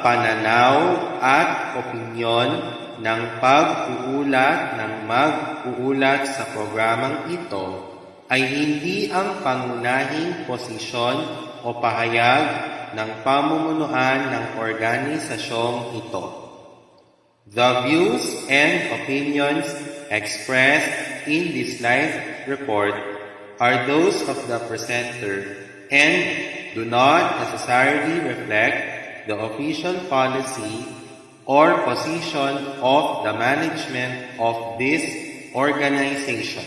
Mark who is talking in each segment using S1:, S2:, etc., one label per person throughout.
S1: pananaw at opinyon ng mag-uulat sa programang ito ay hindi ang pangunahing posisyon o pahayag ng pamumunuan ng organisasyong ito. The views and opinions expressed in this live report are those of the presenter and do not necessarily reflect the official policy or position of the management of this organization.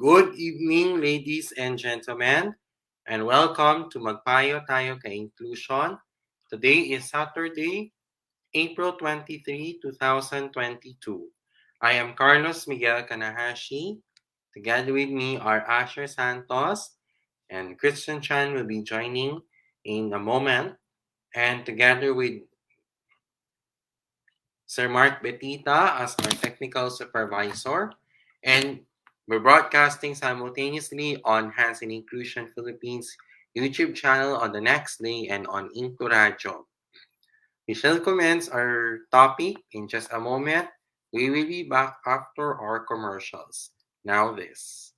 S1: Good evening, ladies and gentlemen, and welcome to Magpayo tayo Kainklusyon. Today is Saturday, April 23, 2022. I am Carlos Miguel Kanahashi. Together with me are Asher Santos and Christian Chan will be joining in a moment. And together with Sir Mark Betita as our technical supervisor. And we're broadcasting simultaneously on Inclusion Philippines YouTube channel on the next day and on InkluRadyo. We shall commence our topic in just a moment. We will be back after our commercials. Now this.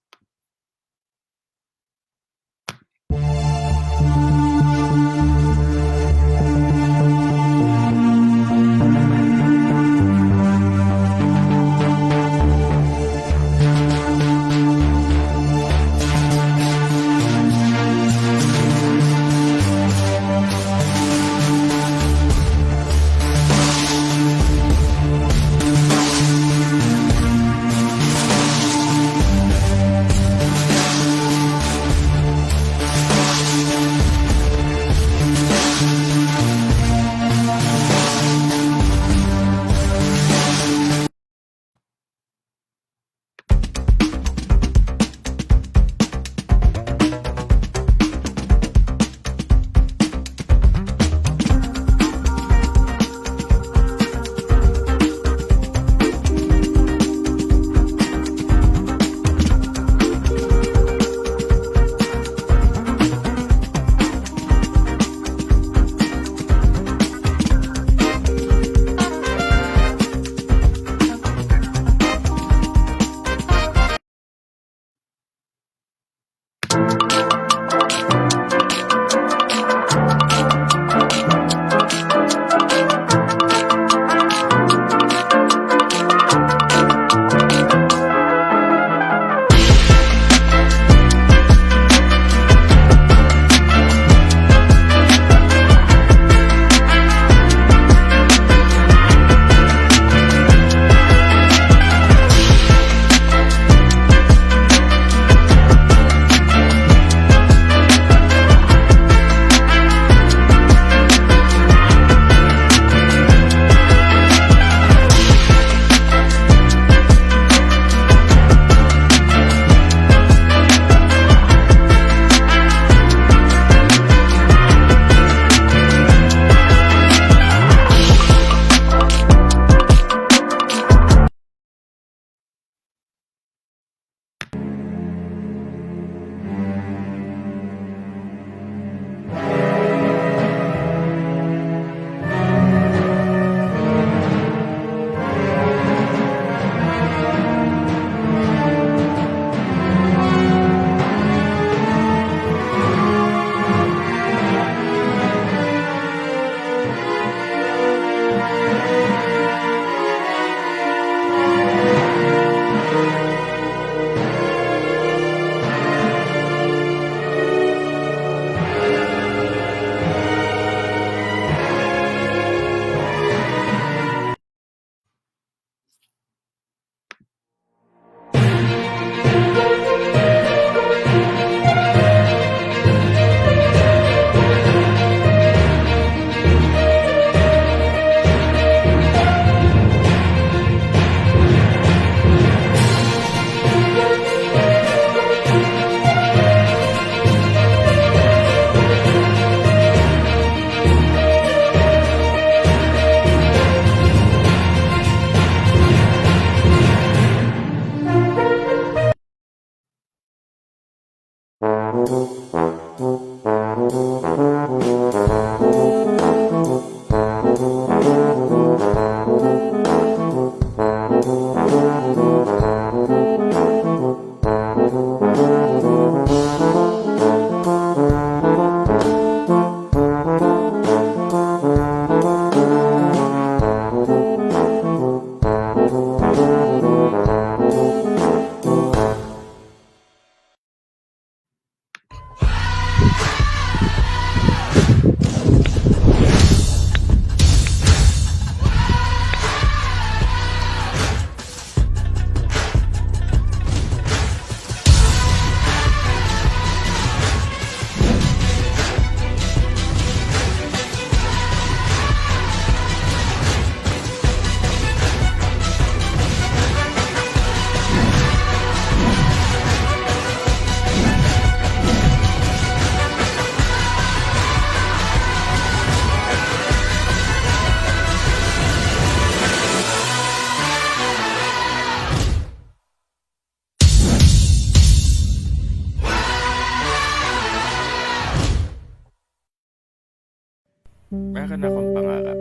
S2: Meron akong pangarap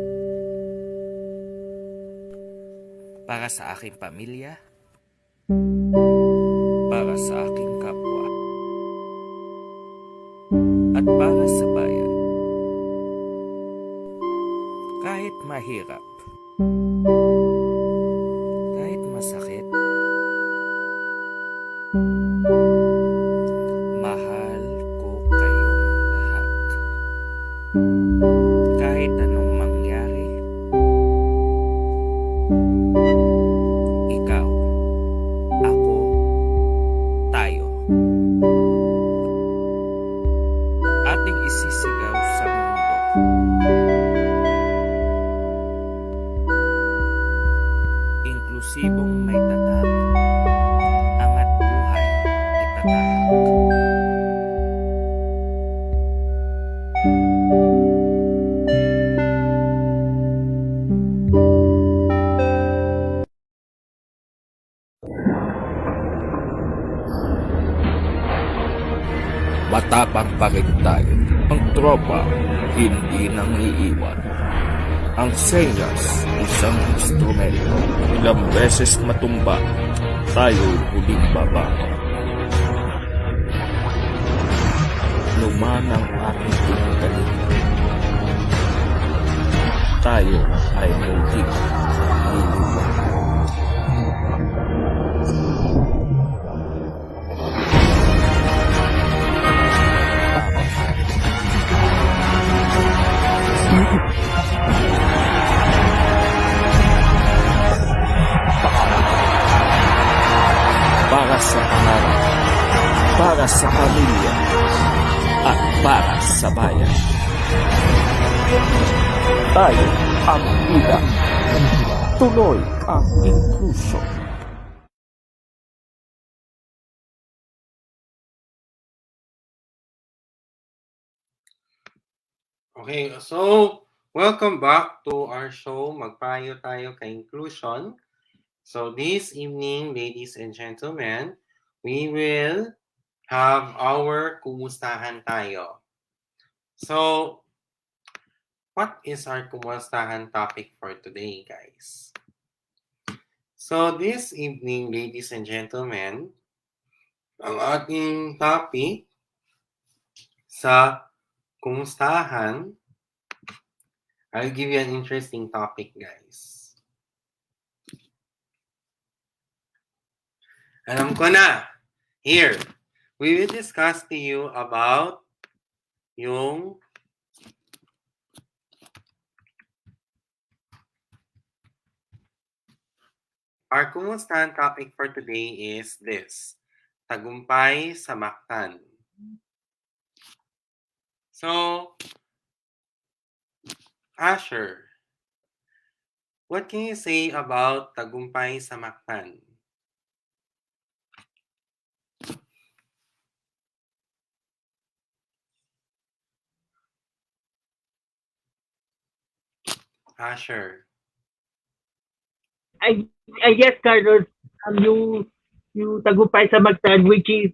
S2: para sa aking pamilya, para sa aking kapwa, at para sa bayan. Kahit mahirap, kahit masakit, mahal ko kayong lahat. Kahit anong mangyari, ikaw, ako, tayo. Ating isisigaw sa mundo. Inklusibong may tatag, angat buhay itatahak. Matapang pa rin tayo. Ang tropa, hindi nang iiwan. Ang senyas, isang instrumento. Ilang beses matumba, tayo huling babangon. Luman ang ating pinagaling. Tayo ay muling liliwan. Para sa pangarap, para sa pamilya, at para sa bayan. Tayo ang ida. Tuloy ang inklusyon.
S1: Okay, so welcome back to our show, Magpayo Tayo Kainklusyon. So this evening, ladies and gentlemen, we will have our Kumustahan Tayo. So, what is our Kumustahan topic for today, guys? So this evening, ladies and gentlemen, ang ating topic sa Kumustahan, I'll give you an interesting topic, guys. Alam ko na. Here, we will discuss to you about yung our Kumustahan topic for today is this. Tagumpay sa Mactan. So, Asher, what can you say about Tagumpay sa Mactan? Asher.
S3: I guess, Carlos, yung tagumpay sa Magtan, which is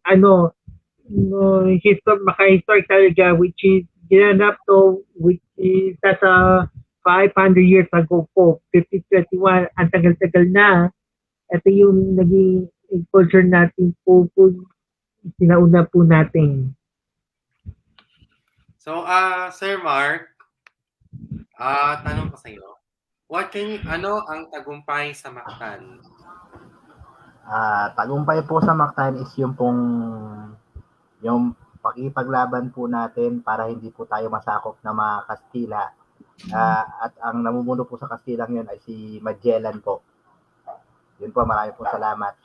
S3: Maka-historic talaga, which is ginanap to, which is nasa 500 years ago po, 1521, ang tagal-tagal na. Ito yung naging culture natin po sinauna po natin.
S1: So, Sir Mark, tanong ko sa iyo. Ano ang tagumpay sa Mactan?
S4: Tagumpay po sa Mactan is yung pakipaglaban po natin para hindi po tayo masakop ng mga Kastila. At ang namumuno po sa Kastilang yun ay si Magellan po. Yun po, marami po salamat.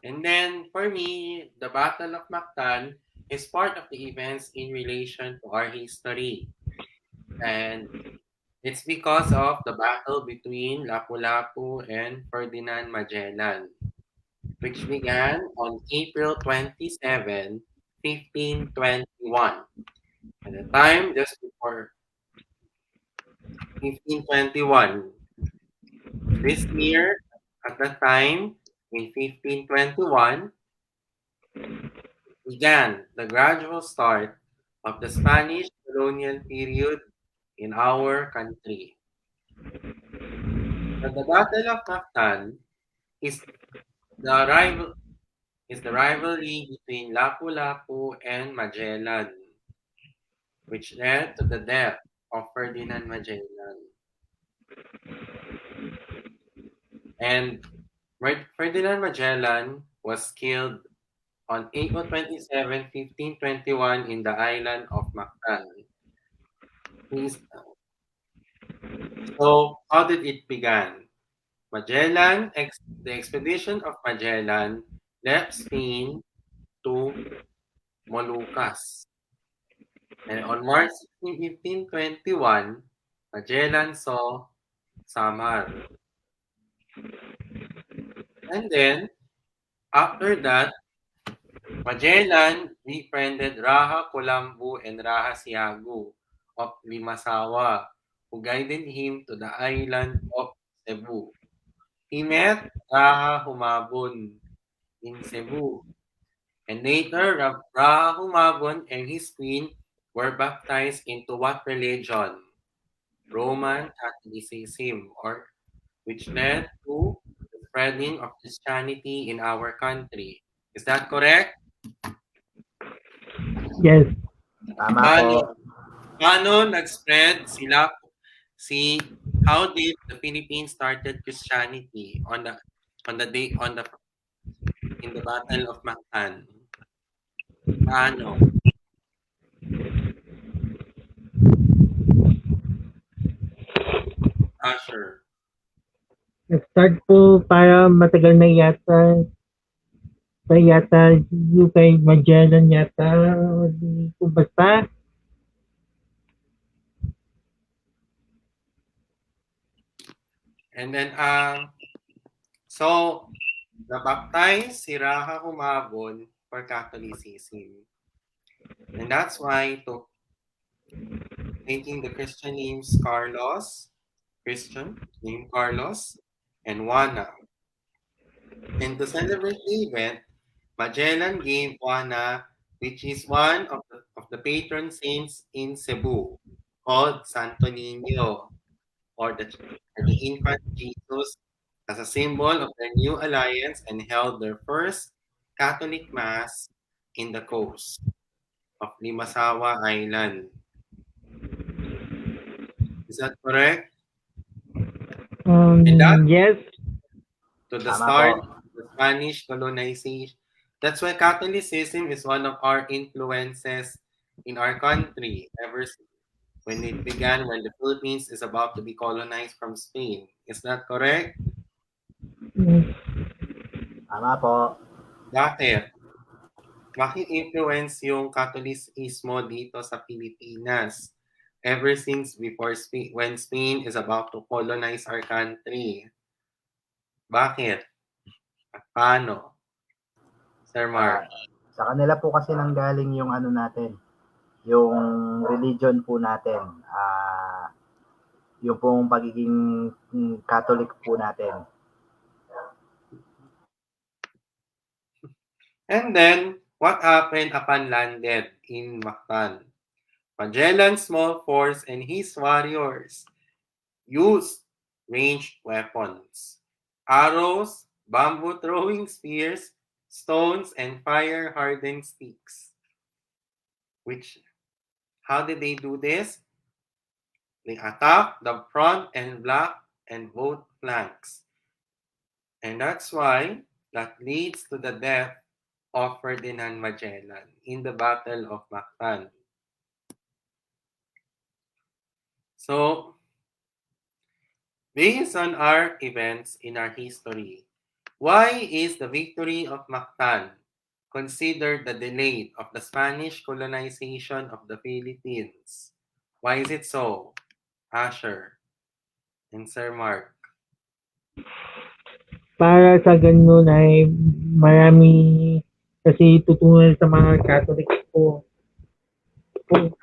S1: And then, for me, the Battle of Mactan is part of the events in relation to our history. And it's because of the battle between Lapu-Lapu and Ferdinand Magellan, which began on April 27, 1521. At the time, just before 1521, this year, at the time, in 1521, began the gradual start of the Spanish colonial period in our country. So the Battle of Mactan is the rivalry between Lapu-Lapu and Magellan, which led to the death of Ferdinand Magellan. And Ferdinand Magellan was killed on April 27, 1521 in the island of Mactan. So, how did it begin? The expedition of Magellan left Spain to Moluccas. And on March 16, 1521, Magellan saw Samar. And then, after that, Magellan befriended Raja Colombo and Raja Siago of Limasawa, who guided him to the island of Cebu. He met Raja Humabon in Cebu, and later Raja Humabon and his queen were baptized into what religion? Roman Catholicism, or which led to the spreading of Christianity in our country. Is that correct?
S3: Yes.
S4: Tama
S1: Paano,
S4: po.
S1: paano nag-spread how did the Philippines started Christianity in the Battle of Mactan? Paano? Asher.
S3: Nag-start po para matagal na yata yung kay Magellan yata. Hindi ko basta.
S1: And then, so, nabaptize si Raha Humabon for Catholicism. And that's why taking the Christian names Christian, name Carlos, and Juana. And to celebrate the event, Magellan gave Juana, which is one of the patron saints in Cebu, called Santo Niño, or the infant Jesus, as a symbol of their new alliance, and held their first Catholic Mass in the coast of Limasawa Island. Is that correct? And that
S3: Yes.
S1: to the
S4: Tama
S1: start
S4: po.
S1: of the Spanish colonization. That's why Catholicism is one of our influences in our country ever since when it began when the Philippines is about to be colonized from Spain. Is that correct?
S4: Tama po.
S1: Bakit? Bakit influence yung Catholicismo dito sa Pilipinas? Ever since when Spain is about to colonize our country. Bakit? At paano? Sir Mark.
S4: Sa kanila po kasi nanggaling yung ano natin, yung religion po natin. Yung pong pagiging Catholic po natin.
S1: And then, What happened upon landed in Mactan? Magellan's small force and his warriors used ranged weapons, arrows, bamboo throwing spears, stones, and fire-hardened sticks. Which, how did they do this? They attacked the front and back and both flanks. And that's why that leads to the death of Ferdinand Magellan in the Battle of Mactan. So, based on our events in our history, why is the victory of Mactan considered the delay of the Spanish colonization of the Philippines? Why is it so? Asher and Sir Mark.
S3: Para sa ganun ay marami kasi tutunan sa mga Catholic po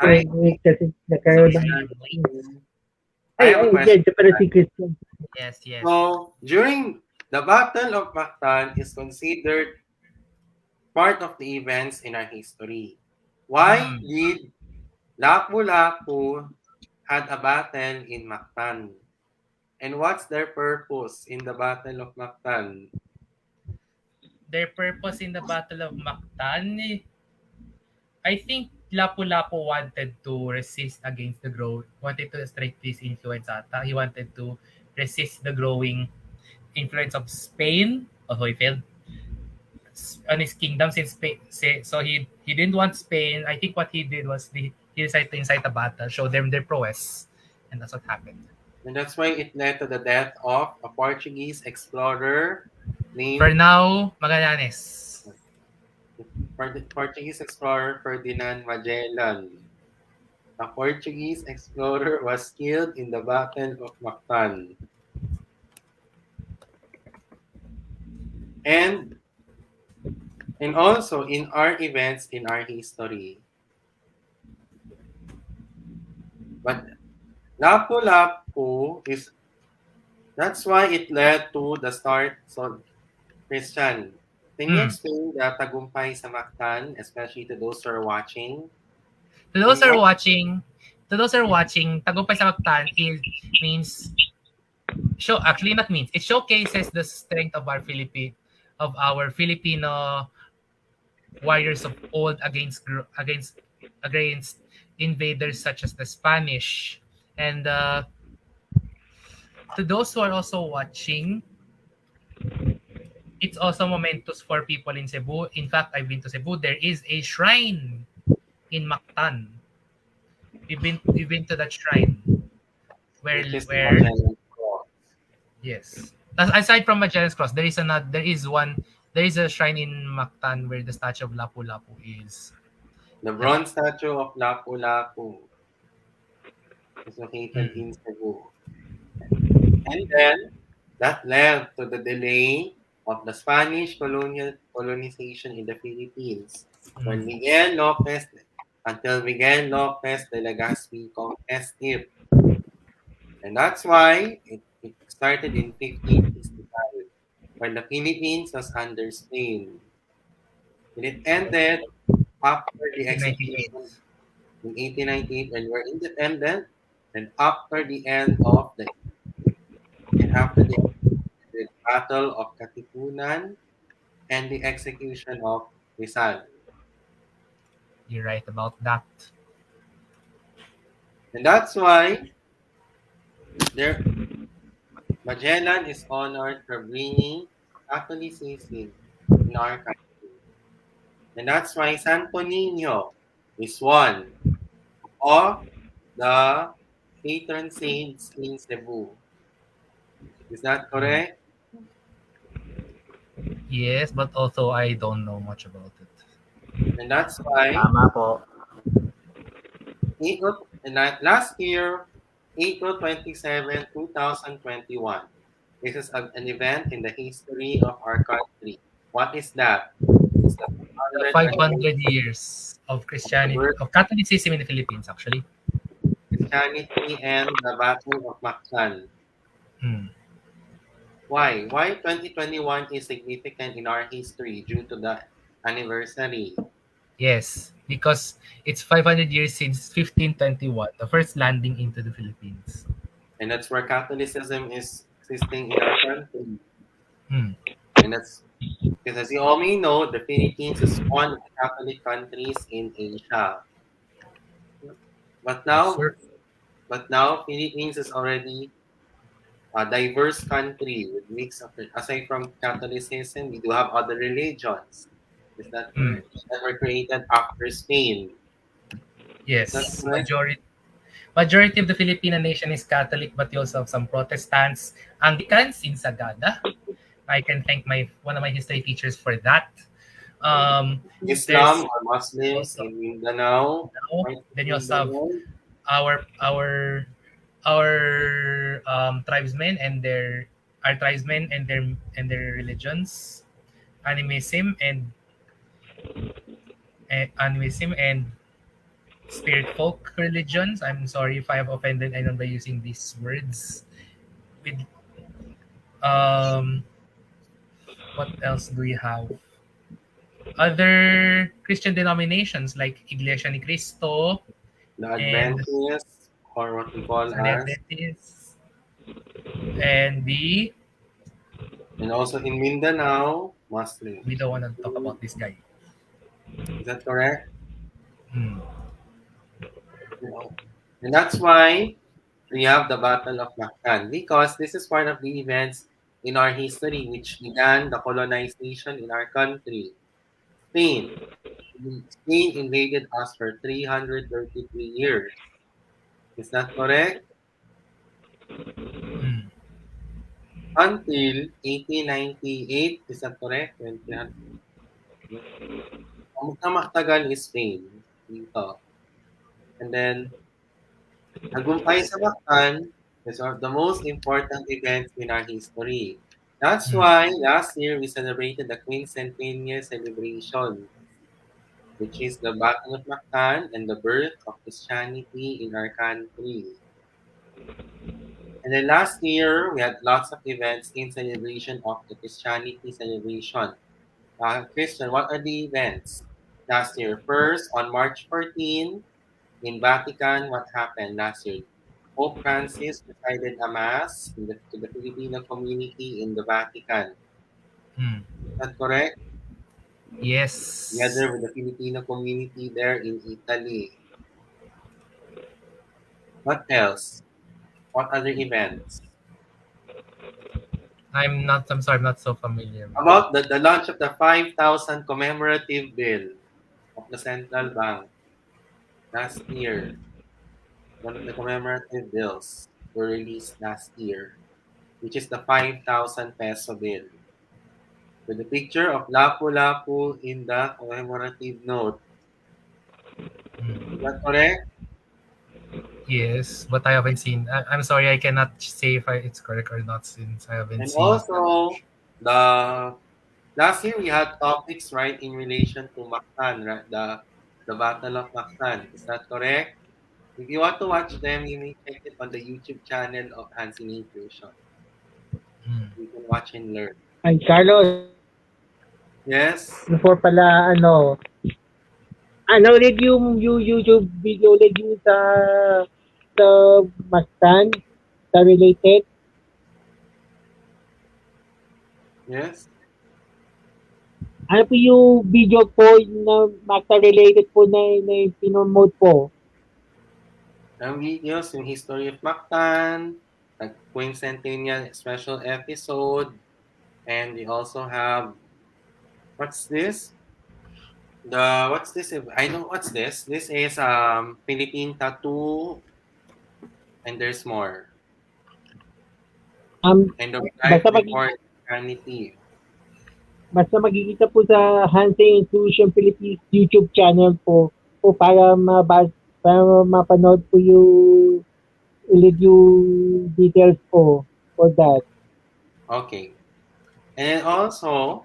S1: I,
S3: kasi nagkaroon ng
S1: I have a question.
S3: para si Christian.
S5: Yes, yes.
S1: So, during the Battle of Mactan is considered part of the events in our history. Why did Lapu-Lapu had a battle in Mactan? And what's their purpose in the Battle of Mactan?
S5: Their purpose in the Battle of Mactan, I think Lapu-Lapu wanted to resist against the growth, wanted to restrict his influence ata. He wanted to resist the growing influence of Spain, although he failed on his kingdom since Spain. So he didn't want Spain. I think what he did was he decided to incite a battle, show them their prowess, and that's what happened.
S1: And that's why it led to the death of a Portuguese explorer named
S5: For now, Magallanes.
S1: Portuguese explorer Ferdinand Magellan. A Portuguese explorer was killed in the Battle of Mactan. And also in our events in our history. But Lapu-Lapu that's why it led to the start. So, Christian, can you explain the tagumpay sa Mactan, especially to those who are watching?
S5: To those who are watching, tagumpay sa Mactan means it showcases the strength of our Filipino warriors of old against invaders such as the Spanish. And to those who are also watching, it's also momentous for people in Cebu. In fact, I've been to Cebu. There is a shrine in Mactan. We've been to that shrine where yes. Aside from Magellan's Cross, there is a shrine in Mactan where the statue of Lapu-Lapu is.
S1: The bronze statue of Lapu-Lapu is located in Cebu. And then, that led to the delay of the Spanish colonization in the Philippines. Until Miguel Lopez de Legazpi conquered it. And that's why it started in 1565 when the Philippines was under Spain. And it ended after the execution in 1898 when we were independent, and after the Battle of Katipunan and the execution of Rizal.
S5: You're right about that.
S1: And that's why Magellan is honored for bringing Catholicism in our country. And that's why Santo Niño is one of the patron saints in Cebu. Is that correct?
S5: Yes, but also I don't know much about it.
S1: And that's why
S4: Tama po.
S1: last year, April 27, 2021, this is an event in the history of our country. What is that? It's the
S5: 500 years of Christianity, of Catholicism in the Philippines, actually.
S1: Christianity and the Battle of Mactan. Why? Why 2021 is significant in our history due to anniversary.
S5: Yes, because it's 500 years since 1521, the first landing into the Philippines.
S1: And that's where Catholicism is existing in our country.
S5: Hmm.
S1: And that's because, as you all may know, the Philippines is one of the Catholic countries in Asia. But
S5: Yes,
S1: now,
S5: sir.
S1: but now, Philippines is already a diverse country with mix of, aside from Catholicism, we do have other religions. Is that
S5: Hmm.
S1: correct? That were created after Spain. Is that
S5: Yes,
S1: correct?
S5: majority of the Filipino nation is Catholic, but you also have some Protestants, Anglicans in Sagada. I can thank my one of my history teachers for that. Um,
S1: Islam
S5: there's
S1: or Muslims
S5: also
S1: in Mindanao.
S5: now,
S1: Right?
S5: then you also have
S1: Mindanao.
S5: our our our tribesmen and their religions, animism and spirit folk religions. I'm sorry if I have offended anyone by using these words. With um, what else do we have? Other Christian denominations like Iglesia ni Cristo
S1: The
S5: and
S1: Adventists, or what we call
S5: Sunday
S1: as,
S5: Adventists and the
S1: and also in Mindanao, Muslims.
S5: we don't want to talk about this guy.
S1: Is that correct?
S5: Hmm.
S1: You know, and that's why we have the Battle of Mactan, because this is one of the events in our history which began the colonization in our country. Spain. Spain invaded us for 333 years. Is that correct?
S5: Hmm.
S1: Until 1898, is that correct? Ang magkamatagal is Spain dito. And then, tagumpay sa Mactan is one of the most important events in our history. That's
S5: Hmm.
S1: why last year we celebrated the quincentennial celebration, which is the Battle of Mactan and the birth of Christianity in our country. And then last year, we had lots of events in celebration of the Christianity celebration. Christian, what are the events last year? First, on March 14, in Vatican, what happened last year? Pope Francis presided a mass to the Filipino community in the Vatican.
S5: Hmm.
S1: Is that correct?
S5: Yes.
S1: Together with the Filipino community there in Italy. What else? What other events?
S5: I'm sorry, I'm not so familiar with that.
S1: About the launch of the 5,000 commemorative bill of the central bank last year. One of the commemorative bills were released last year, which is the 5,000 peso bill. With the picture of Lapu-Lapu in the commemorative note. Is
S5: Hmm.
S1: that correct?
S5: Yes, but I haven't seen. I'm sorry, I cannot say if it's correct or not since I haven't
S1: And
S5: seen.
S1: also, the last year we had topics right in relation to Mactan, right? The Battle of Mactan. Is that correct? If you want to watch them, you may check it on the YouTube channel of HNI Inclusion.
S5: Hmm.
S1: You can watch and learn.
S3: Ay, Carlos,
S1: Yes.
S3: before pala, ulit yung YouTube video ulit yung sa Mastan, sa related.
S1: Yes.
S3: Ano po yung video po na Mastan related po na pinomote po?
S1: Ang videos, yung history of Mactan, like quincentennial special episode, and we also have, what's this? What's this? I know what's this. This is Philippine tattoo, and there's more.
S3: Um,
S1: And the life
S3: basta mag
S1: before eternity.
S3: basta magkikita po sa Hansen Inclusion Pilipinas YouTube channel po para para mapanood po yung ulit yung details po for that.
S1: Okay. And also,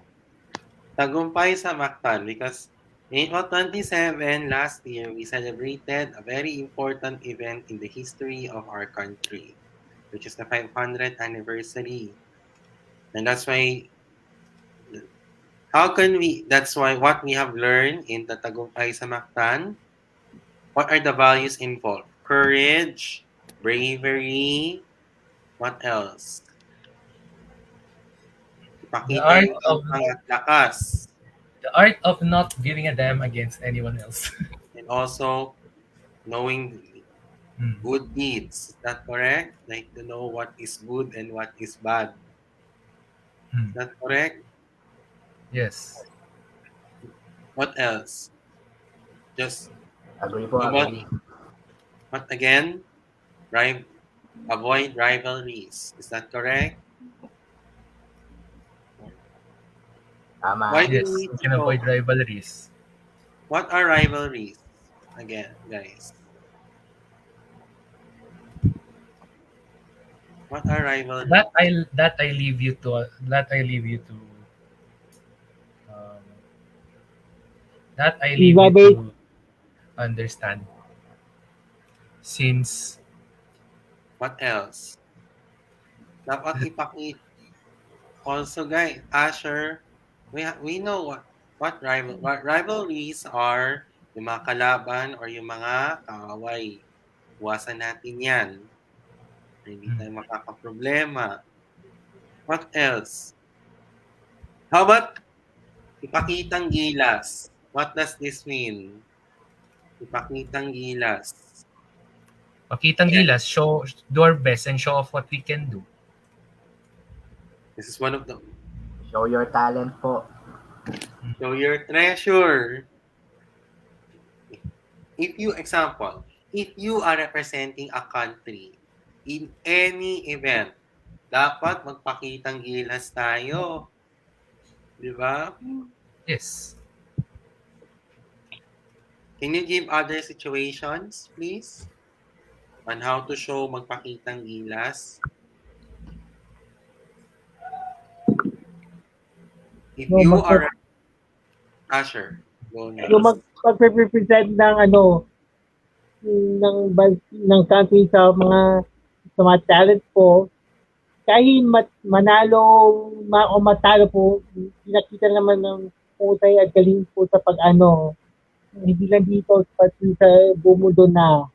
S1: tagumpay sa Mactan, because April 27 last year, we celebrated a very important event in the history of our country, which is the 500th anniversary. And that's why How can we, that's why what we have learned in the Tagumpay sa Mactan, what are the values involved? Courage, bravery, what else?
S5: The
S1: Ipakita
S5: art
S1: yung
S5: of
S1: tapang at lakas.
S5: the art of not giving a damn against anyone else.
S1: And also, knowing
S5: Hmm.
S1: good deeds. Is that correct? Like to know what is good and what is bad.
S5: Hmm.
S1: Is that correct?
S5: Yes.
S1: What else? Just,
S4: Agree po,
S1: how about,
S4: agree.
S1: what again? Avoid rivalries. Is that correct?
S4: Tama.
S1: Why do we
S5: Yes.
S1: need
S5: You
S1: to
S5: can
S1: show?
S5: avoid rivalries.
S1: What are rivalries? Again, guys. What are rivalries?
S5: That I leave you to um, that I leave you
S3: Elaborate.
S5: to understand since
S1: What else? Dapat ipakita. Also, guys, Asher, we know what rivalries are yung mga kalaban or yung mga kaaway. Iwasan natin yan. Hindi
S5: hmm,
S1: tayo makakaproblema. What else? How about ipakitang gilas? What does this mean? Ipakitang gilas.
S5: pakitang
S1: Again,
S5: gilas, do our best and show off what we can do.
S1: this is one of the
S4: Show your talent po.
S1: show your treasure. If you are representing a country in any event, dapat magpakitang gilas tayo. Di ba?
S5: Yes.
S1: Can you give other situations, please? On how to show magpakitang gilas? If
S3: No,
S1: you are Asher, go
S3: yung
S1: next.
S3: mag-represent ng ng country sa mga talent po, kahit manalo o matalo po, pinakita naman ng husay at galing po sa hindi lang dito, pati sa buong mundo na.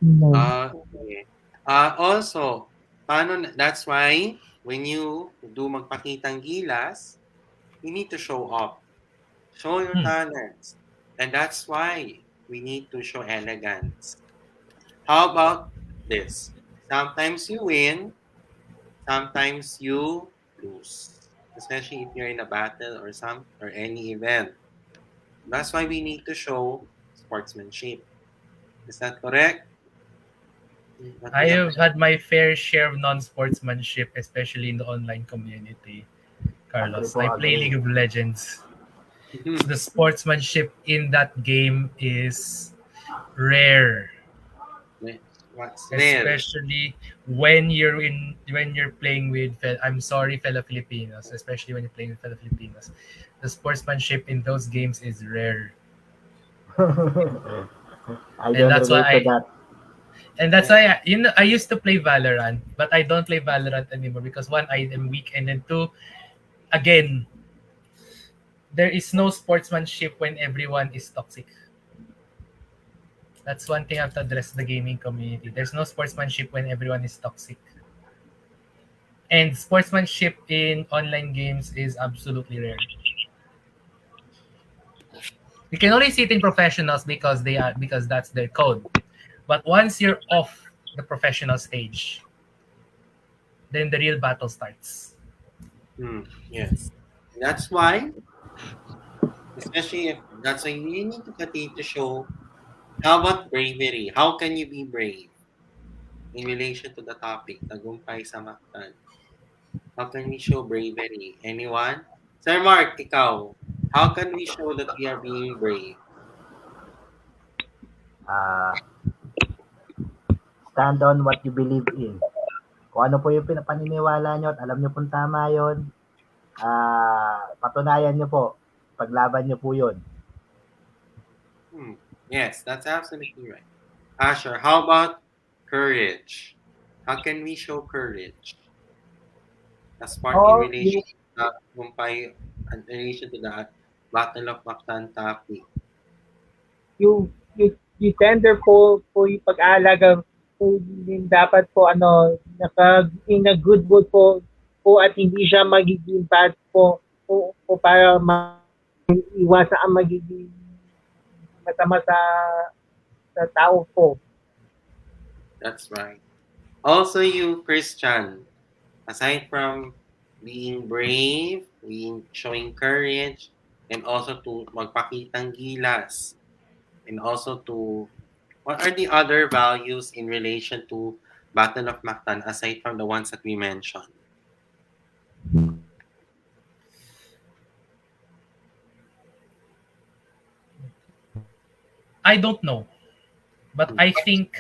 S1: Okay. Also, that's why when you do magpakitang gilas, you need to show off. Show your
S5: Hmm.
S1: talents. And that's why we need to show elegance. How about this? Sometimes you win, sometimes you lose. Especially if you're in a battle or any event. That's why we need to show sportsmanship. Is that correct? What
S5: I
S1: we have
S5: have had my fair share of non-sportsmanship, especially in the online community.
S4: Agree
S5: Carlos,
S4: po,
S5: I play
S4: agree.
S5: League of Legends. The sportsmanship in that game is rare,
S1: What's rare?
S5: especially when you're playing with I'm sorry, fellow Filipinos, especially when you're playing with fellow Filipinos. The sportsmanship in those games is rare,
S4: I
S5: and
S4: can
S5: that's why
S4: relate to
S5: I
S4: that.
S5: and that's why I used to play Valorant, but I don't play Valorant anymore because one, I am weak, and then two, again, there is no sportsmanship when everyone is toxic. That's one thing I have to address the gaming community. There's no sportsmanship when everyone is toxic. And sportsmanship in online games is absolutely rare. You can only see it in professionals because that's their code. But once you're off the professional stage, then the real battle starts.
S1: Yes. That's why, especially if that's why you need to continue to show how about bravery? How can you be brave in relation to the topic, tagumpay sa Mactan? How can we show bravery? Anyone? Sir Mark, ikaw, how can we show that we are being brave?
S4: Ah, stand on what you believe in. Kung ano po yung pinapaniniwala nyo at alam nyo pong tama yun, patunayan nyo po. Paglaban nyo po yun.
S1: Yes, that's absolutely right. Asher, how about courage? How can we show courage as part in
S3: Oh,
S1: relation to the Mumbai, in relation to the Battle of Mactan topic?
S3: you tender po yung pag-aalaga po din dapat po in a good mood po at hindi siya magiging bad po para iwasan ang magiging masama sa tao po.
S1: That's right. Also, you, Christian, aside from being brave, being showing courage, and also to magpakitang gilas, and also to what are the other values in relation to Battle of Mactan aside from the ones that we mentioned?
S5: I don't know, but I think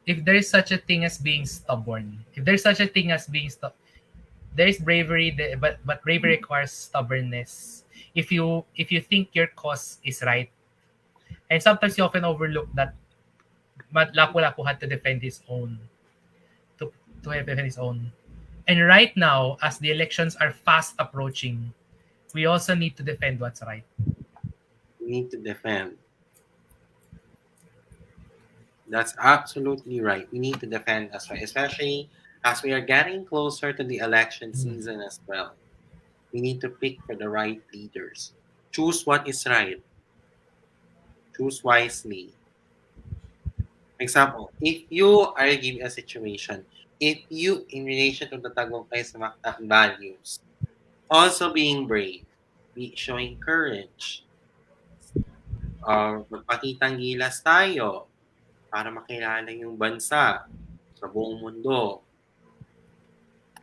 S5: if there is such a thing as being stubborn, if there's such a thing as being there is bravery, but bravery requires stubbornness. If you think your cause is right, and sometimes you often overlook that Lapu-Lapu had to defend his own, to defend his own. And right now, as the elections are fast approaching, we also need to defend what's right.
S1: We need to defend. That's absolutely right. We need to defend as well, especially as we are getting closer to the election season as well. We need to pick for the right leaders. Choose what is right. Choose wisely. Example, if you are given a situation, if you, in relation to the tagumpay sa Mactan values, also being brave, be showing courage, or magpakitang gilas tayo para makilala yung bansa sa buong mundo.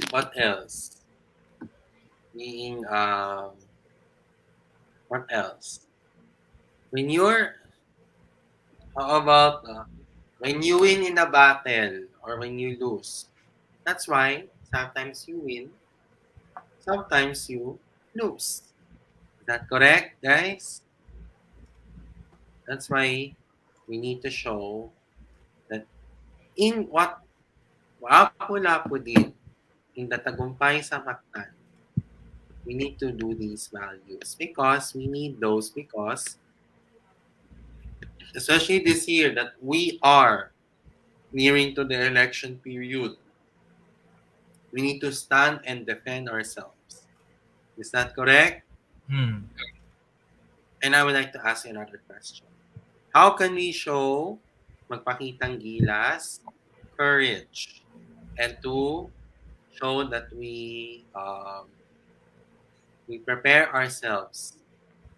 S1: What else? Being, what else? When you're, how about, when you win in a battle or when you lose? That's why sometimes you win, sometimes you lose. Is that correct, guys? That's why we need to show that in what Lapu-Lapu did in the tagumpay sa Mactan, we need to do these values because we need those because especially this year that we are nearing to the election period, we need to stand and defend ourselves. Is that correct?
S5: Hmm.
S1: And I would like to ask you another question. How can we show magpakitang gilas, courage, and to show that we prepare ourselves,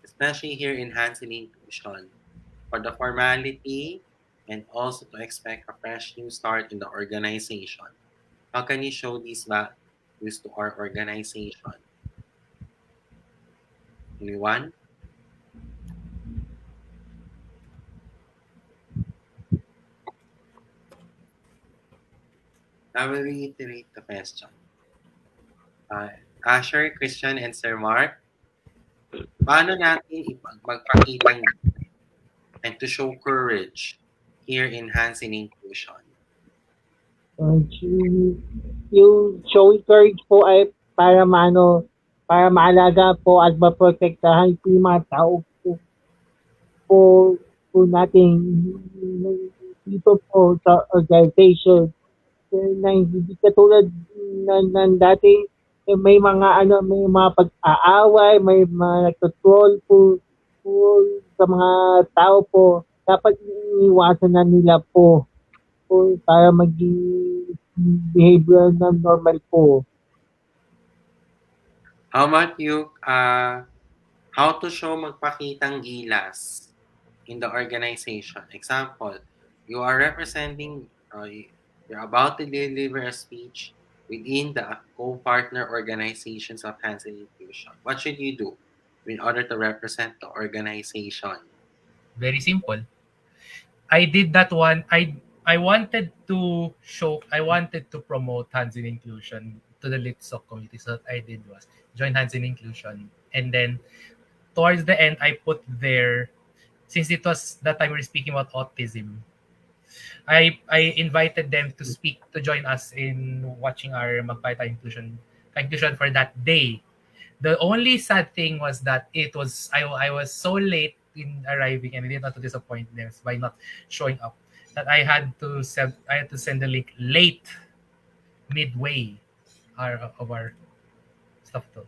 S1: especially here in HNI Inclusion, for the formality and also to expect a fresh new start in the organization? How can you show these values to our organization? Anyone? I will reiterate the question. Uh, Asher, Christian, and Sir Mark, paano natin magpakitang and to show courage here in Hands in Inclusion?
S3: Yung showing courage po ay para maalaga po at maprotektahan po yung mga tao po, po natin dito po sa organization na hindi katulad ng dati may mga pag-aaway, may mga nagtotroll po sa mga tao po. Dapat iiwasan na nila po para maging behavior na normal po.
S1: How about you? How to show magpakitang gilas in the organization? Example, you are representing, you're about to deliver a speech within the co-partner organizations of Hands in Inclusion. What should you do in order to represent the organization?
S5: Very simple. I did that one. I wanted to show. I wanted to promote Hands in Inclusion to the Litsock community. So what I did was join Hands in Inclusion, and then towards the end, I put there since it was that time we were speaking about autism, I invited them to speak to join us in watching our Magpayo Inclusion for that day. The only sad thing was that I was so late in arriving and I didn't want to disappoint them by not showing up that I had to send the link late midway of our stuff to.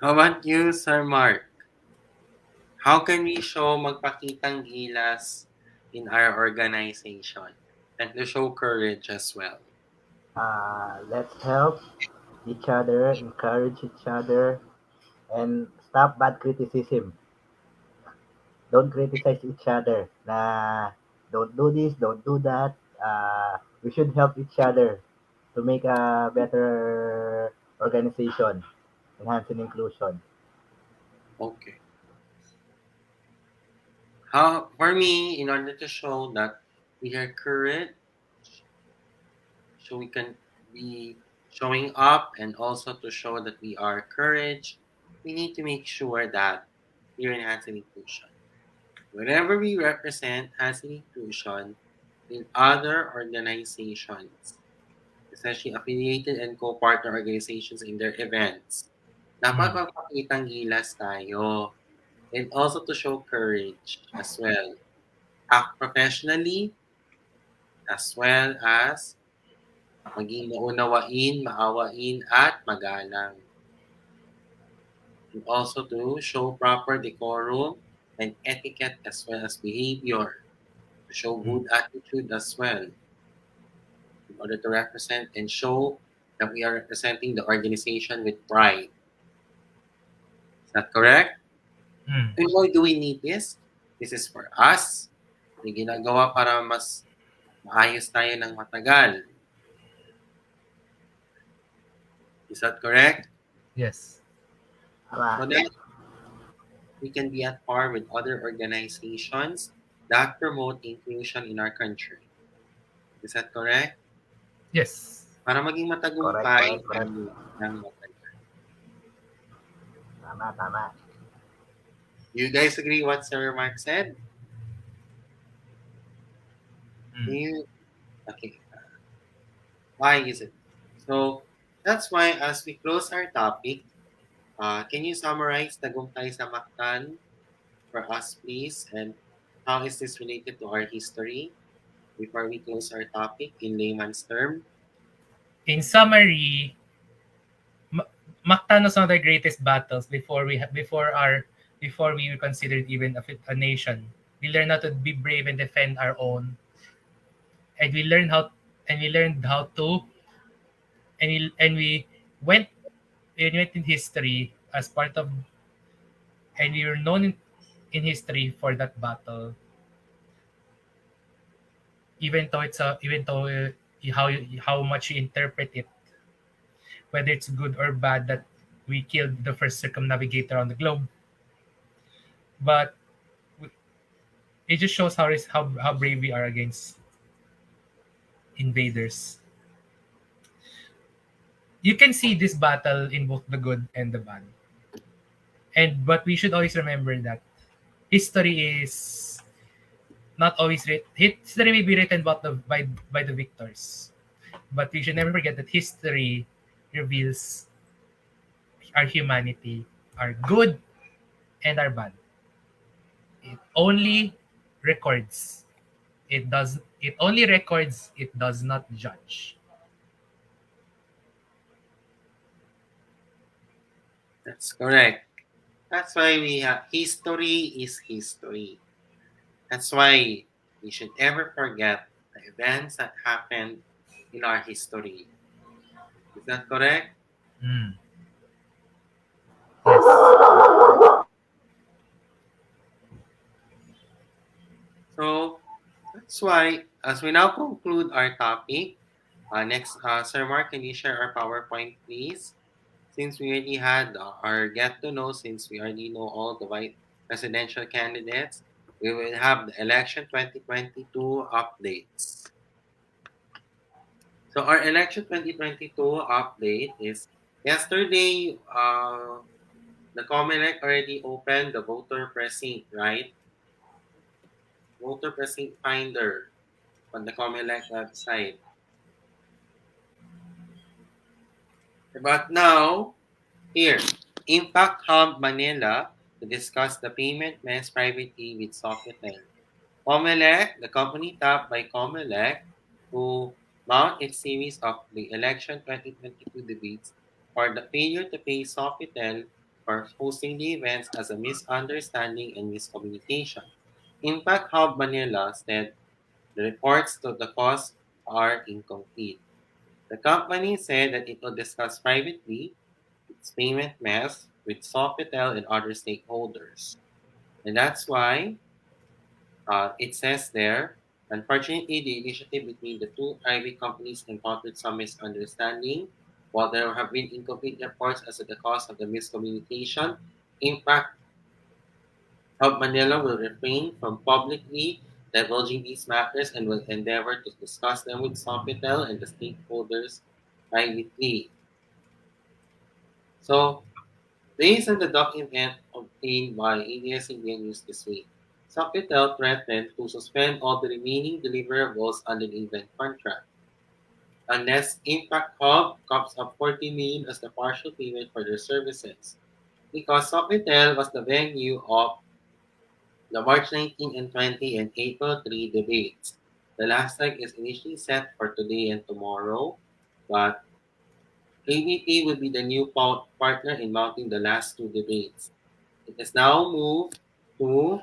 S1: How about you, Sir Mark? How can we show magpakitang gilas in our organization and to show courage as well?
S4: Let's help each other, encourage each other, and stop bad criticism. Don't criticize each other. Don't do this, don't do that. We should help each other to make a better organization, enhancing inclusion.
S1: Okay. How for me, in order to show that we are courage, so we can be showing up and also to show that we are courage, we need to make sure that we're enhancing inclusion. Wherever we represent enhancing inclusion in other organizations, especially affiliated and co-partner organizations in their events, dapat
S5: Mm.
S1: magpakitang gilas tayo. And also to show courage as well. Act professionally as well as maging maunawain, maawain, at magalang. And also to show proper decorum and etiquette as well as behavior. To show
S5: Mm.
S1: good attitude as well. In order to represent and show that we are representing the organization with pride. Is that correct?
S5: Mm.
S1: And why do we need this? This is for us. May ginagawa para mas maayos tayo ng matagal. Is that correct?
S5: Yes.
S1: So
S4: Tama.
S1: that we can be at par with other organizations that promote inclusion in our country. Is that correct?
S5: Yes.
S1: Para maging
S4: Correct,
S1: matagumpay
S4: correct, correct.
S1: tayo ng matagal.
S4: Tama, tama.
S1: You guys agree what Sir Mark said? Do
S5: Mm.
S1: you? Okay. Why is it? So that's why as we close our topic, can you summarize tagumpay sa Mactan for us, please? And how is this related to our history before we close our topic in layman's term?
S5: In summary, Mactan was one of the greatest battles before we were considered even a nation. We learned how to be brave and defend our own, and we learned how to and went we went in history as part of and we were known in history for that battle. Even though how much you interpret it, whether it's good or bad that we killed the first circumnavigator on the globe, but it just shows how brave we are against invaders. You can see this battle in both the good and the bad. But we should always remember that history is not always history may be written about by the victors, but we should never forget that history reveals our humanity, our good and our bad. It only records. It only records, it does not judge.
S1: That's correct. That's why we have history is history. That's why we should never forget the events that happened in our history. Is that correct?
S5: Mm. Yes.
S1: So that's why, as we now conclude our topic, next, Sir Mark, can you share our PowerPoint, please? Since we already had our get to know, since we already know all the white presidential candidates, we will have the election 2022 updates. So our election 2022 update is yesterday. the COMELEC already opened the voter precinct, right? Voter precinct finder on the COMELEC website. But now, here, Impact Hub Manila to discuss the payment mess privately with Sofitel. COMELEC, the company tapped by COMELEC, to mount its series of the election 2022 debates for the failure to pay Sofitel for hosting the events as a misunderstanding and miscommunication. Impact Hub Manila said the reports to the cause are incomplete. The company said that it will discuss privately its payment mess with Sofitel and other stakeholders. And that's why it says there, unfortunately, the initiative between the two private companies encountered some misunderstanding. While there have been incomplete reports as to the cause of the miscommunication, Impact Hub Manila will refrain from publicly divulging these matters and will endeavor to discuss them with Sofitel and the stakeholders privately. So, based on the document obtained by ABS-CBN News this week, Sofitel threatened to suspend all the remaining deliverables under the event contract unless Impact Hub comes up 40 million as the partial payment for their services. Because Sofitel was the venue of the March 19 and 20 and April 3 debates. The last leg is initially set for today and tomorrow, but ABP will be the new partner in mounting the last two debates. It has now moved to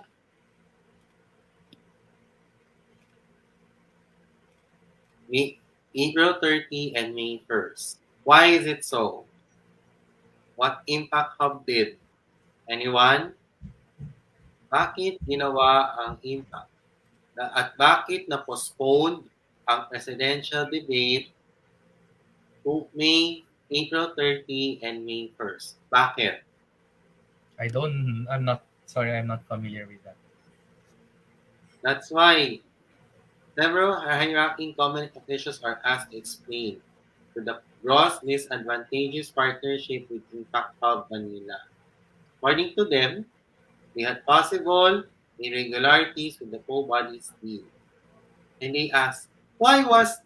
S1: April 30 and May 1st. Why is it so? What Impact Hub did? Anyone? Bakit ginawa ang Impact? At bakit na-postponed ang presidential debate to April 30 and May 1st? Bakit?
S5: I'm not, sorry, I'm not familiar with that.
S1: That's why several high-ranking government officials are asked to explain to the gross disadvantageous partnership with Impact Hub Manila. According to them, they had possible irregularities with the co-body's deal. And they asked, why was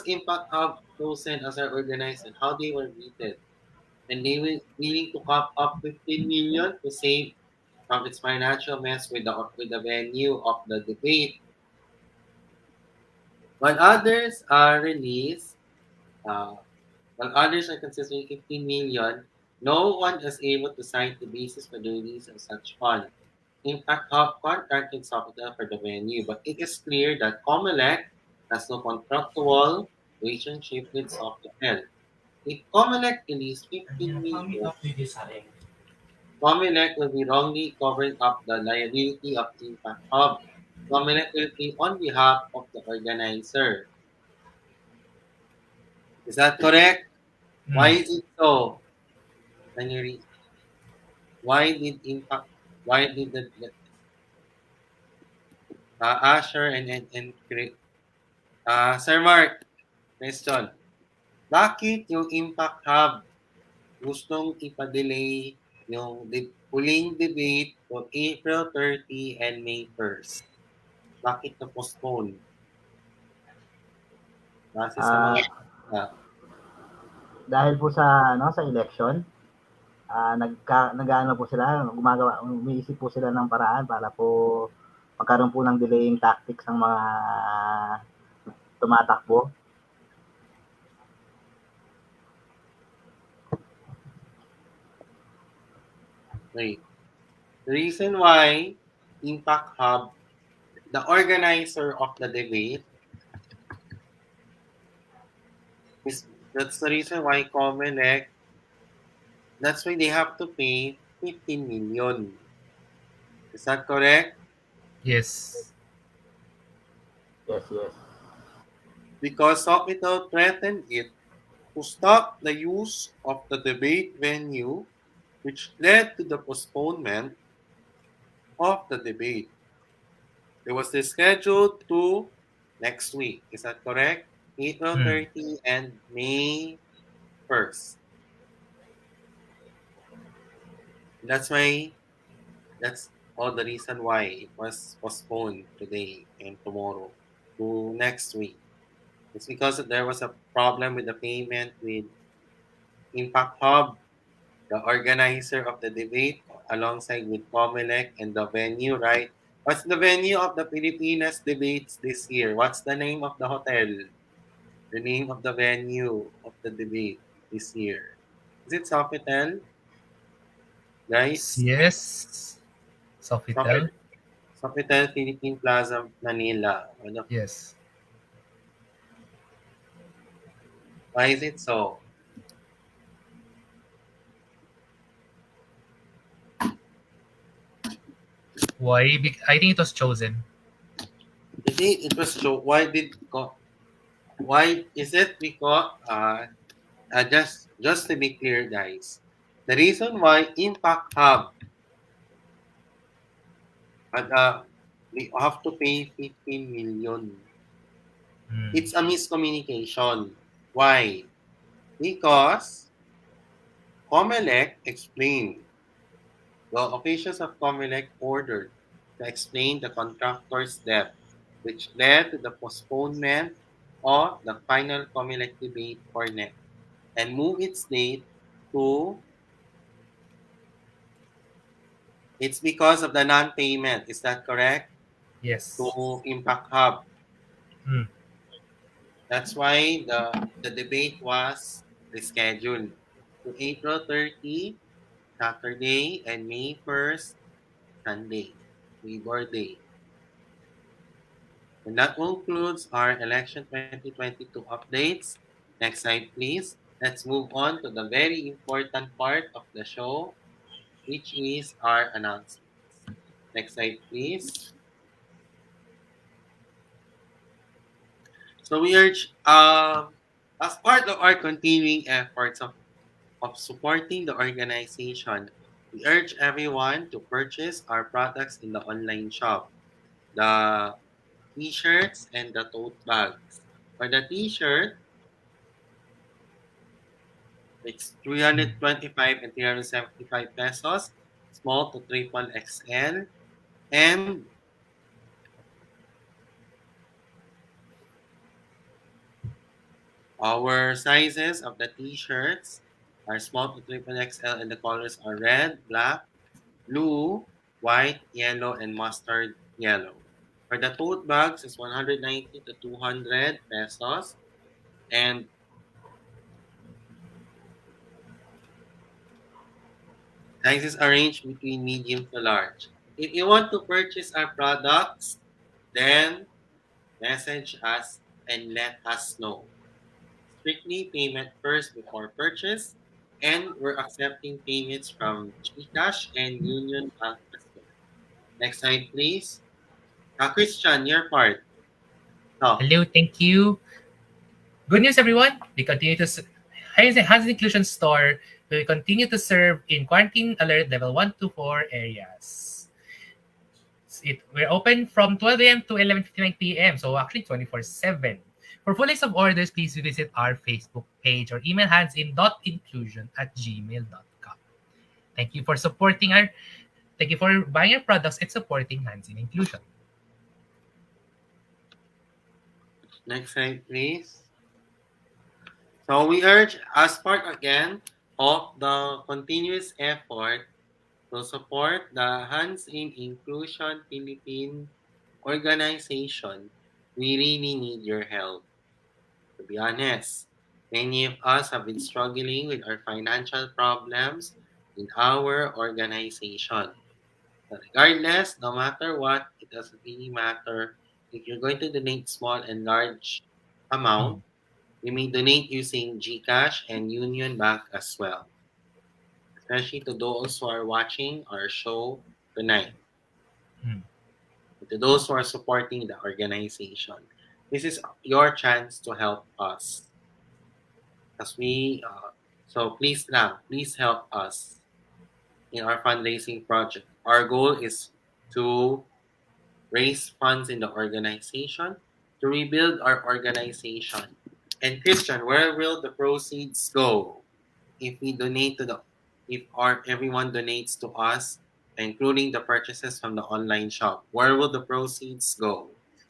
S1: Impact Hub chosen as our organizer? How they were greeted? And they were willing to cap up 15 million to save from its financial mess with the venue of the debate. While others are released, uh, while others are considering 15 million, no one is able to cite the basis for the release of such fund. Impact Hub contracted Sofitel for the venue, but it is clear that Comelec has no contractual relationship with Sofitel. If Comelec released 15 million, Comelec will be wrongly covering up the liability of Impact Hub. Comelec will pay on behalf of the organizer. Is that correct? Why
S5: Hmm.
S1: is it so? Can you read? Why did Impact? Why did the Asher and Sir Mark, question. Bakit yung Impact Hub gustong ipa-delay yung huling debate for April 30 and May 1st? Bakit na-postpone? Base sa
S4: Ah,
S1: mga
S4: dahil po sa sa election, nag-aano po sila, umiisip po sila ng paraan para po magkaroon po ng delaying tactics ang mga tumatakbo.
S1: wait. The reason why Impact Hub, the organizer of the debate, that's the reason why Comelec, that's why they have to pay 15 million. Is that correct?
S5: Yes.
S4: Yes, yes.
S1: Because Sofitel threatened it to stop the use of the debate venue, which led to the postponement of the debate. It was scheduled to next week. Is that correct? April
S5: Hmm.
S1: 30 and May 1st. That's why that's all the reason why it was postponed today and tomorrow to next week. It's because there was a problem with the payment with Impact Hub, the organizer of the debate, alongside with Comelec and the venue, right? What's the venue of the Pilipinas debates this year? What's the name of the hotel? The name of the venue of the debate this year? Is it Sofitel, guys?
S5: Yes.
S1: Sofitel,
S5: Sofitel.
S1: Sofitel Philippine Plaza, Manila.
S5: Yes.
S1: Why is it so?
S5: Why? I think it was chosen.
S1: It was so. Why is it because just to be clear, guys, the reason why Impact Hub had we have to pay 15 million.
S5: Hmm.
S1: It's a miscommunication. Why? Because Comelec explained, the officials of Comelec ordered to explain the contractor's debt, which led to the postponement of the final Comelec debate for next and move its date to. It's because of the non-payment. Is that correct?
S5: Yes.
S1: To Impact Hub.
S5: Hmm.
S1: That's why the debate was rescheduled to April 30, Saturday, and May 1st, Sunday, Labor Day. And that concludes our election 2022 updates. Next slide, please. Let's move on to the very important part of the show, which is our announcements. Next slide, please. So we urge, as part of our continuing efforts of supporting the organization, we urge everyone to purchase our products in the online shop, the t-shirts and the tote bags. For the t-shirt, it's
S5: Hmm.
S1: 325 and 375 pesos, small to triple XL, and our sizes of the t-shirts are small to triple XL and the colors are red, black, blue, white, yellow, and mustard yellow. For the tote bags, it's 190 to 200 pesos. And sizes arranged between medium to large. If you want to purchase our products, then message us and let us know. Strictly payment first before purchase. And we're accepting payments from GCash and Union Bank as well. Next slide, please. Christian, your part. Talk.
S5: Hello. Thank you. Good news, everyone. We continue to Hans Inclusion Store will continue to serve in quarantine alert level 1 to 4 areas. We're open from 12 a.m. to 11:59 p.m. So actually 24/7. For full list of orders, please visit our Facebook page or email handsin.inclusion@gmail.com. Thank you for supporting our Thank you for buying our products and supporting Hands in Inclusion.
S1: Next slide, please. So we urge, as part again of the continuous effort to support the Hands in Inclusion Philippine organization, we really need your help. To be honest, many of us have been struggling with our financial problems in our organization. But regardless, no matter what, it doesn't really matter if you're going to donate small and large
S5: Hmm.
S1: amount. You may donate using GCash and Union Bank as well, especially to those who are watching our show tonight,
S5: Hmm.
S1: to those who are supporting the organization. This is your chance to help us. As we, so please help us in our fundraising project. Our goal is to raise funds in the organization, to rebuild our organization. And Christian, where will the proceeds go if we donate to the if everyone donates to us, including the purchases from the online shop? Where will the proceeds go?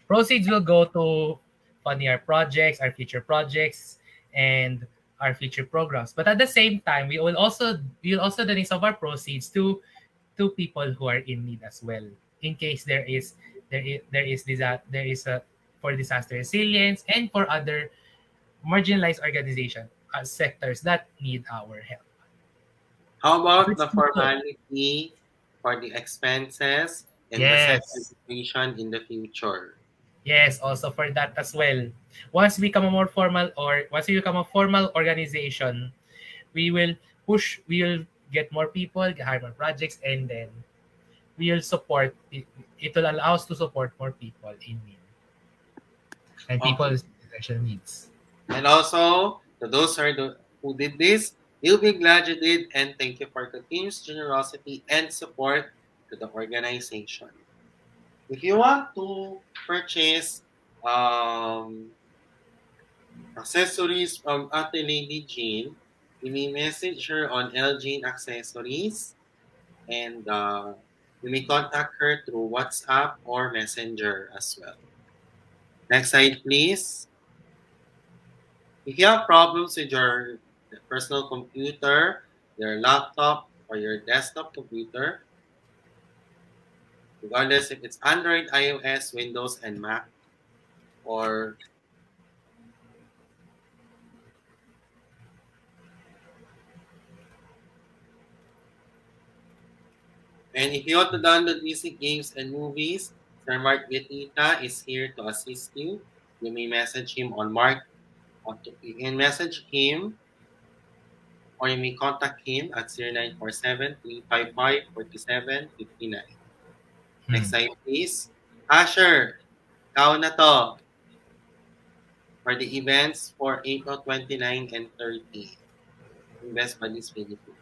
S5: Proceeds will go to funding our projects, our future projects, and our future programs. But at the same time, we will also donate some of our proceeds to people who are in need as well, in case there is a for disaster resilience and for other marginalized organization sectors that need our help.
S1: How
S5: So
S1: about
S5: it's
S1: the
S5: good.
S1: formality for the expenses and the set
S5: Yes.
S1: registration in the future?
S5: Yes, also for that as well. Once we become a formal organization, we will get more people, hire more projects, and then we will support it will allow us to support more people in need and
S1: Okay.
S5: people's special needs.
S1: And also, to those who did this, you'll be glad you did, and thank you for continuous generosity and support to the organization. If you want to purchase um, accessories from Ate Lady Jean, you may message her on L Jean Accessories, and you may contact her through WhatsApp or Messenger as well. Next slide, please. If you have problems with your personal computer, your laptop, or your desktop computer, regardless if it's Android, iOS, Windows, and Mac, or and if you want to download music, games, and movies, Sir Mark Betita is here to assist you. You may message him on Mark, or you can message him, or you may contact him at 0947-355-4759. Next
S5: Hmm.
S1: slide, please. Asher, ikaw na to for the events for April 29 and 30 in West Buddies, Philippines.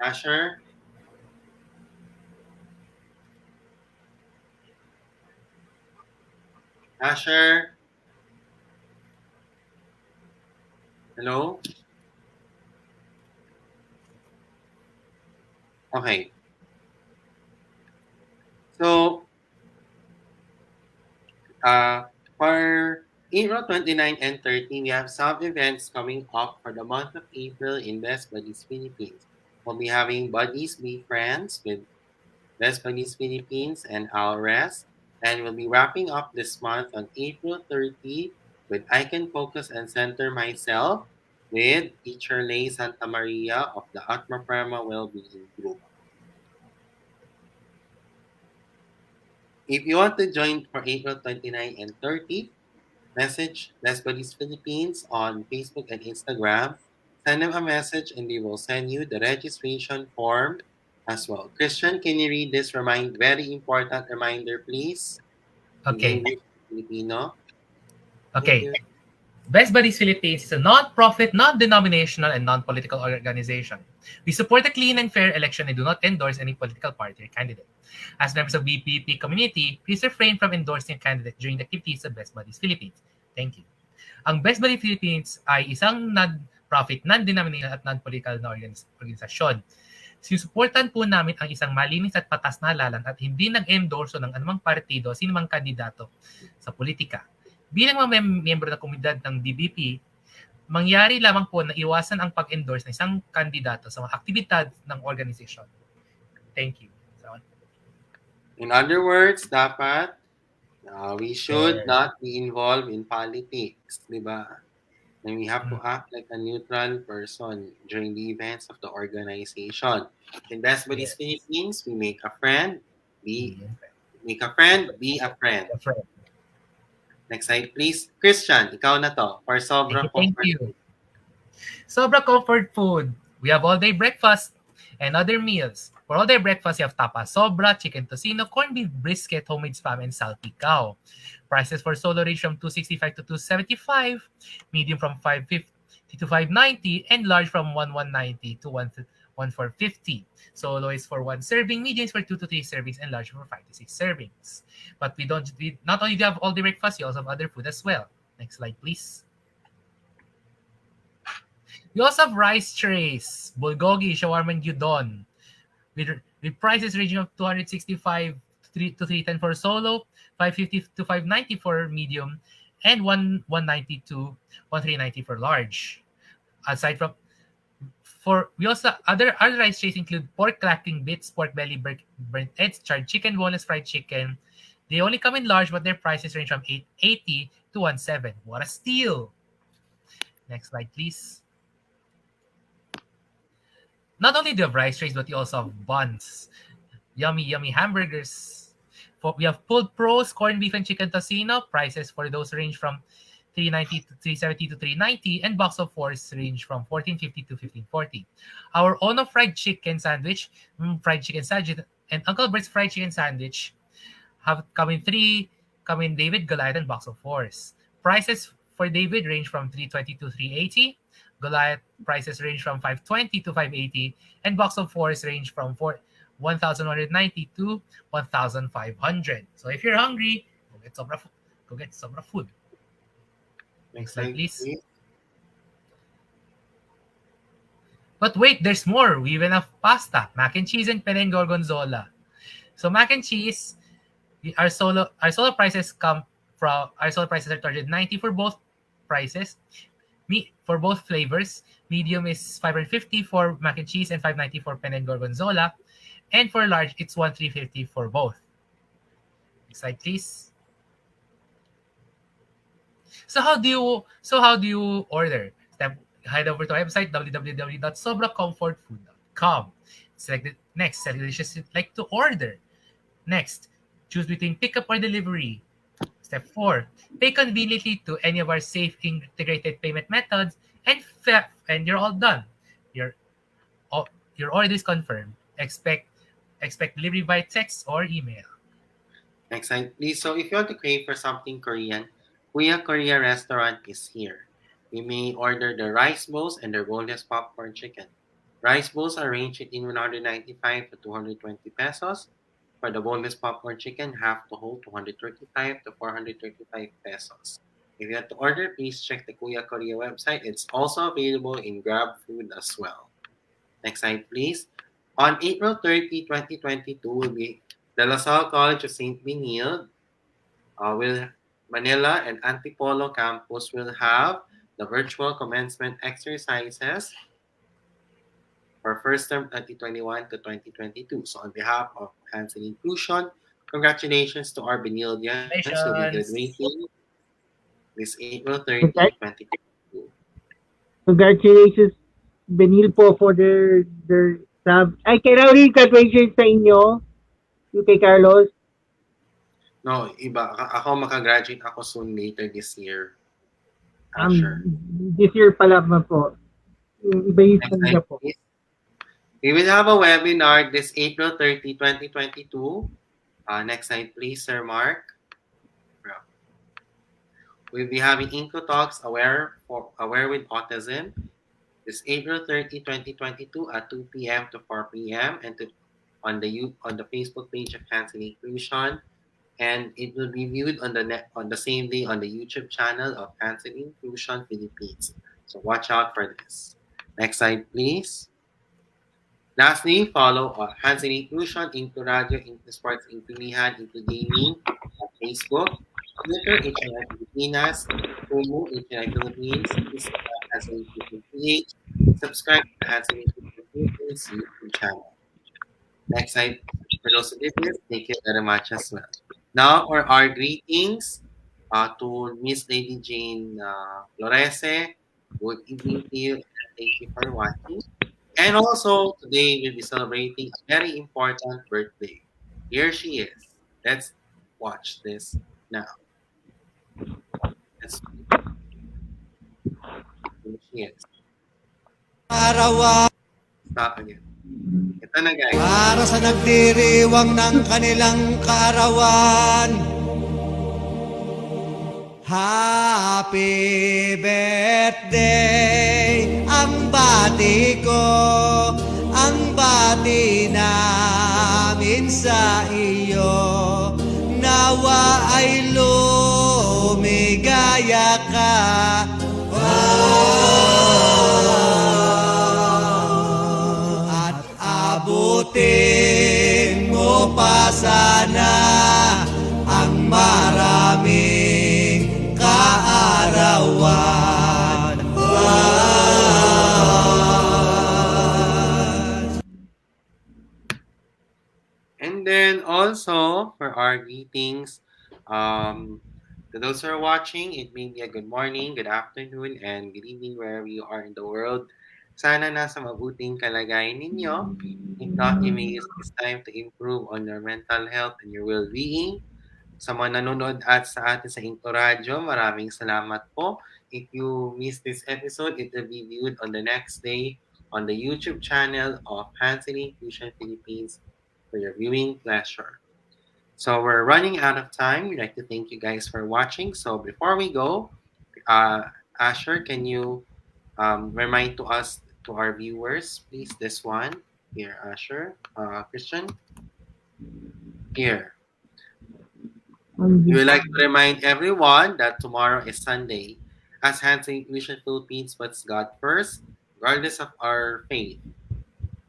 S1: Asher, Asher, hello? Okay. So, uh, for April 29 and 30, we have some events coming up for the month of April in Best Buddies Philippines. We'll be having Buddies Be Friends with Best Buddies Philippines and Alres. And we'll be wrapping up this month on April 30 with I Can Focus and Center Myself with Teacher Lay Santa Maria of the Atma Prema Wellbeing Group. If you want to join for April 29 and 30, message Best Buddies Philippines on Facebook and Instagram. Send them a message and they will send you the registration form as well. Christian, can you read this very important reminder, please? In
S5: Okay.
S1: English, Filipino. Thank
S5: Okay.
S1: you.
S5: Best Buddies Philippines is a non-profit, non-denominational, and non-political organization. We support a clean and fair election and do not endorse any political party or candidate. As members of BPP community, please refrain from endorsing a candidate during the activities of Best Buddies Philippines. Thank you. Ang Best Buddies Philippines ay isang non-profit, non-denominational at non-political na organisasyon. Sinusuportan po namin ang isang malinis at patas na halalan at hindi nag-endorso ng anumang partido, sinumang kandidato sa politika. Bilang mga miyembro ng komunidad ng BBP, mangyari lamang po na iwasan ang pag-endorse ng isang kandidato sa mga aktibidad ng organisasyon. Thank you. So,
S1: In other words, dapat we should
S5: fair.
S1: not be involved in politics, di ba? And we have to act like a neutral person during the events of the organization. In Best Buddies
S5: Yes.
S1: Philippines, we make a friend, be a friend, be a friend. Next slide, please. Christian, ikaw na to for Sobra
S5: Thank
S1: Comfort.
S5: you. Sobra comfort food. We have all-day breakfast and other meals. For all-day breakfast, you have tapa sobra, chicken tocino, corned beef brisket, homemade spam, and salpicao. Prices for solo range from $265 to $275, medium from $550 to $590, and large from $190 to $1,450. Solo is for 1 serving, medium is for 2 to 3 servings, and large for 5 to 6 servings. But we not only do you have all-day breakfast, you also have other food as well. Next slide, please. We also have rice trays, bulgogi, shawarma, and gyudon. With prices ranging from 265 to 310 for solo, 550 to 590 for medium, and 190 to 1390 for large. Aside from we also other rice trays include pork cracking bits, pork belly, burnt ends, charred chicken, boneless fried chicken. They only come in large, but their prices range from 880 to 17. What a steal! Next slide, please. Not only do you have rice trays, but you also have buns. Yummy, yummy hamburgers. We have pulled pros, corned beef and chicken tocino. Prices for those range from 390 to 370 to 390, and box of fours range from 1450 to 1540. Our Ono fried chicken sandwich, and Uncle Bert's fried chicken sandwich have come in David, Goliath, and box of fours. Prices for David range from 320 to 380. Goliath prices range from 520 to 580, and box of fours range from 1,190 to 1,500. So if you're hungry, go get sobra food. Next slide, please. But wait, there's more. We even have pasta, mac and cheese, and penne gorgonzola. So mac and cheese, our solo prices are 290 for both prices. For both flavors. Medium is 550 for mac and cheese and 590 for penne and gorgonzola. And for large, it's 1,350 for both. Next slide, please. So how do you order? Head over to our website, www.sobracomfortfood.com. Select the dishes you'd like to order. Next, choose between pickup or delivery. Step 4, pay conveniently to any of our safe integrated payment methods, and you're all done. Your order is confirmed. Expect delivery by text or email.
S1: Next slide, please. So if you want to crave for something Korean, Kuya Korea Restaurant is here. We may order the rice bowls and their boneless popcorn chicken. Rice bowls are ranged in 195 to 220 pesos. For the boneless popcorn chicken, half to whole, 235 to 435 pesos. If you have to order, please check the Kuya Korea website. It's also available in Grab Food as well. Next slide, please. On April 30, 2022, will be the La Salle College of St. Benilde, Manila and Antipolo campus will have the virtual commencement exercises for first term 2021 to 2022. So on behalf of Hansen Inclusion, congratulations to our Benildians who will be graduating this April 30, 2022.
S3: Congratulations, Benil po, for their sub. Ay, kailangan rin graduation sa inyo. You kay Carlos?
S1: No, iba. Ako makagraduate ako soon later this year. I'm sure.
S3: This year pala po. Iba yung niya po.
S1: We will have a webinar this April 30, 2022. Next slide, please, Sir Mark. We'll be having Inco Talks Aware with Autism this April 30, 2022 at 2 p.m. to 4 p.m. and on the Facebook page of Hansen Inclusion, and it will be viewed on the same day on the YouTube channel of Hansen Inclusion Philippines. So watch out for this. Next slide, please. Lastly, follow Hansen Inclusion, InkluRadyo, InkluSports, InkluNihan, InkluGaming on Facebook, Twitter, HNI Pilipinas, Kumu, HNI Philippines, Hansen Inclusion PH, subscribe to the Hansen Inclusion Philippines YouTube channel. Next slide, for those who did this, thank you very much as well. Now, for our greetings to Miss Lady Jane Florese, good evening to you, and thank you for watching. And also, today we'll be celebrating a very important birthday. Here she is. Let's watch this now. Here she is. Stop again. Ito na, guys.
S6: Para sa nagdiriwang ng kanilang kaarawan, happy birthday ang bati ko, ang bati namin sa iyo. Nawa ay lumigaya ka. Oh, sana ang maraming kaarawan.
S1: And then also for our greetings, to those who are watching, it may be a good morning, good afternoon, and good evening wherever you are in the world. Sana nasa mabuting kalagayan ninyo. If not, you may use this time to improve on your mental health and your well-being. Sa mga nanonood at sa atin sa Inklo Radio, maraming salamat po. If you missed this episode, it will be viewed on the next day on the YouTube channel of HNI Inclusion Philippines for your viewing pleasure. So we're running out of time. We'd like to thank you guys for watching. So before we go, Asher, can you remind to us, to our viewers, please, this one here, Asher, Christian, here. We would like to remind everyone that tomorrow is Sunday. As Hands Inclusion Philippines puts God first, regardless of our faith,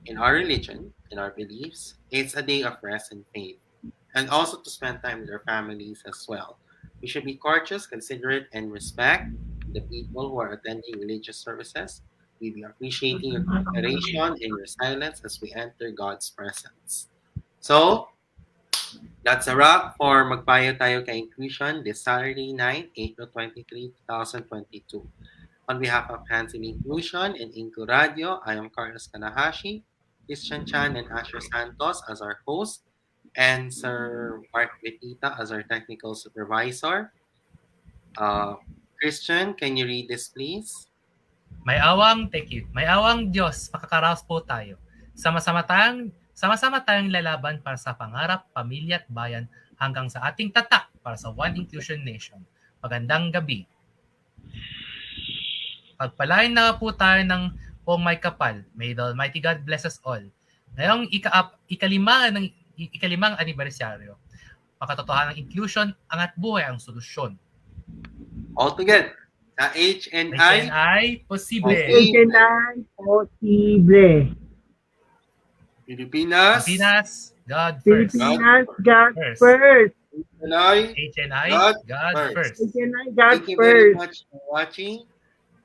S1: in our religion, in our beliefs, it's a day of rest and faith. And also to spend time with our families as well. We should be courteous, considerate, and respect the people who are attending religious services. We be appreciating your cooperation and your silence as we enter God's presence. So, that's a wrap for Magpayo Tayo Kainklusyon this Saturday night, April 23, 2022. On behalf of Hands in Inclusion and InkluRadyo, I am Carlos Kanahashi, Christian Chan and Asher Santos as our host, and Sir Mark Betita as our technical supervisor. Christian, can you read this, please?
S5: May awang Diyos, makakaraos po tayo. Sama-sama tayong lalaban para sa pangarap, pamilya at bayan hanggang sa ating tatak para sa One Inclusion Nation. Magandang gabi. Pagpalain na po tayo ng Pong May Kapal. May the Almighty God bless us all. Ngayong ikalimang anibersaryo, makatotohanan ng inclusion, angat buhay ang solusyon.
S1: All together. Sa HNI
S5: Posible.
S3: HNI Posible.
S1: Pilipinas,
S5: God first.
S3: Pilipinas, God
S5: First.
S3: first.
S5: HNI, God first.
S3: HNI, God
S1: Thank you very
S3: first.
S1: much for watching.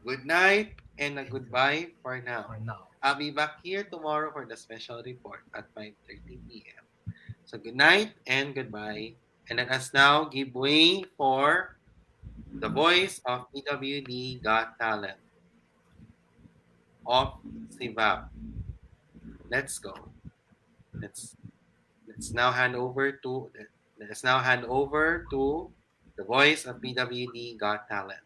S1: Good night and a goodbye for now.
S5: For now.
S1: I'll be back here tomorrow for the special report at 5:30 p.m. So good night and goodbye. And let us now give way for the voice of PWD Got Talent of Sivab. Let's go. Let's now hand over to the voice of PWD Got Talent.